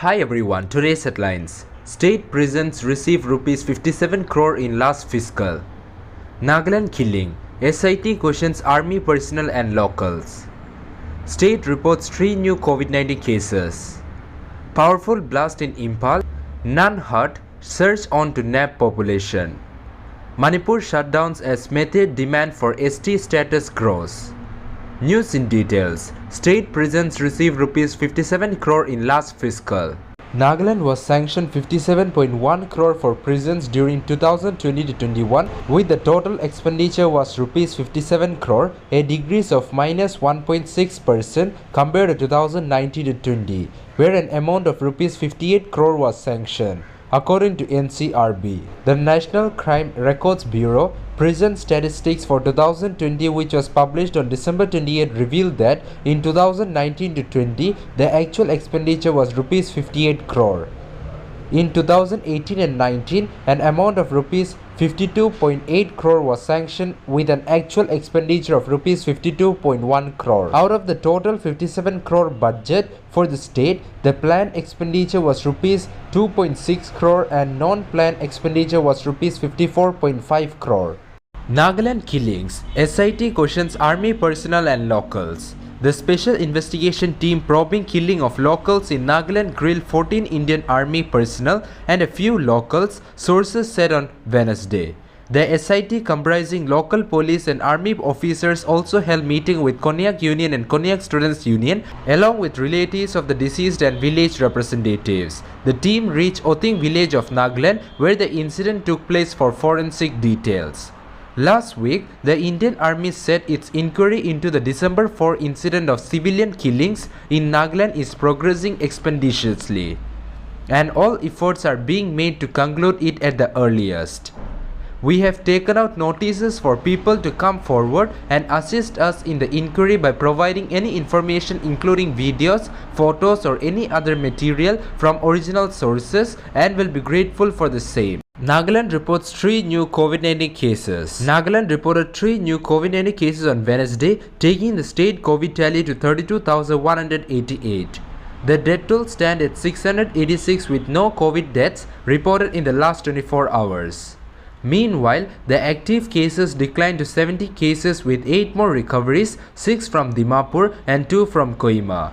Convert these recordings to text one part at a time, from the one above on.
Hi everyone, today's headlines. State prisons receive rupees 57 crore in last fiscal. Nagaland killing. SIT questions army personnel and locals. State reports 3 new COVID-19 cases. Powerful blast in Imphal. None hurt. Surge on to nab population. Manipur shutdowns as Meitei demand for ST status grows. News in details. State prisons received rupees 57 crore in last fiscal. Nagaland was sanctioned 57.1 crore for prisons during 2020-21, with the total expenditure was rupees 57 crore, a decrease of minus 1.6% compared to 2019-20, where an amount of rupees 58 crore was sanctioned. According to NCRB, the National Crime Records Bureau prison statistics for 2020, which was published on December 28, revealed that in 2019-20, the actual expenditure was rupees 58 crore. In 2018 and 19, an amount of rupees 52.8 crore was sanctioned with an actual expenditure of rupees 52.1 crore. Out of the total 57 crore budget for the state, the planned expenditure was rupees 2.6 crore and non-planned expenditure was rupees 54.5 crore. Nagaland killings. SIT questions army personnel and locals. The Special Investigation Team probing killing of locals in Nagaland grilled 14 Indian Army personnel and a few locals, sources said on Wednesday. The SIT, comprising local police and army officers, also held meeting with Konyak Union and Konyak Students Union, along with relatives of the deceased and village representatives. The team reached Oting village of Nagaland, where the incident took place for forensic details. Last week, the Indian Army said its inquiry into the December 4 incident of civilian killings in Nagaland is progressing expeditiously, and all efforts are being made to conclude it at the earliest. We have taken out notices for people to come forward and assist us in the inquiry by providing any information, including videos, photos, or any other material from original sources, and will be grateful for the same. Nagaland reports 3 new COVID-19 cases. Nagaland reported 3 new COVID-19 cases on Wednesday, taking the state COVID tally to 32,188. The death toll stands at 686 with no COVID deaths reported in the last 24 hours. Meanwhile, the active cases declined to 70 cases with 8 more recoveries, 6 from Dimapur and 2 from Kohima.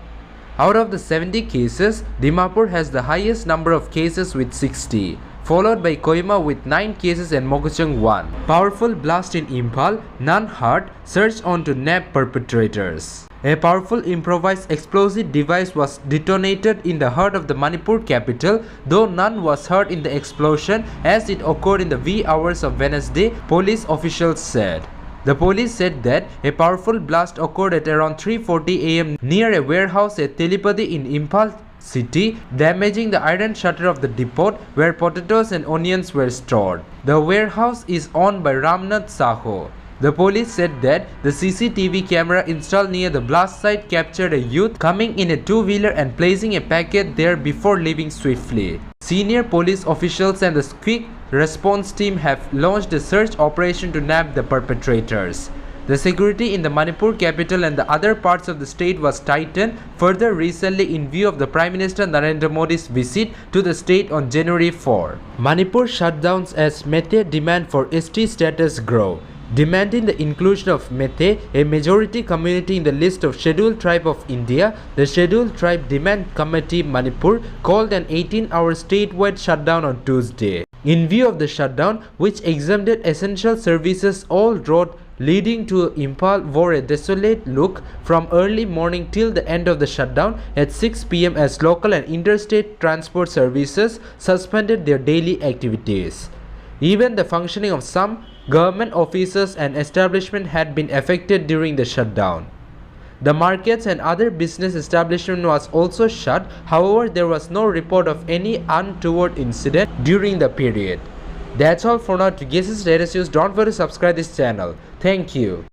Out of the 70 cases, Dimapur has the highest number of cases with 60. Followed by Kohima with 9 cases and Mokuchung 1. Powerful blast in Imphal, none hurt, surged on to nab perpetrators. A powerful improvised explosive device was detonated in the heart of the Manipur capital, though none was hurt in the explosion as it occurred in the wee hours of Wednesday, police officials said. The police said that a powerful blast occurred at around 3:40 am near a warehouse at Telipati in Imphal city, damaging the iron shutter of the depot where potatoes and onions were stored. The warehouse is owned by Ramnath Saho. The police said that the CCTV camera installed near the blast site captured a youth coming in a two-wheeler and placing a packet there before leaving swiftly. Senior police officials and the quick response team have launched a search operation to nab the perpetrators. The security in the Manipur capital and the other parts of the state was tightened further recently in view of the Prime Minister Narendra Modi's visit to the state on January 4. Manipur shutdowns as Meitei demand for ST status grow. Demanding the inclusion of Meitei, a majority community in the list of Scheduled Tribe of India, the Scheduled Tribe Demand Committee Manipur called an 18-hour statewide shutdown on Tuesday. In view of the shutdown, which exempted essential services, all roads leading to Imphal wore a desolate look from early morning till the end of the shutdown at 6 p.m. as local and interstate transport services suspended their daily activities. Even the functioning of some government offices and establishments had been affected during the shutdown. The markets and other business establishment was also shut. However, there was no report of any untoward incident during the period. That's all for now. To get this latest news, don't forget to subscribe this channel. Thank you.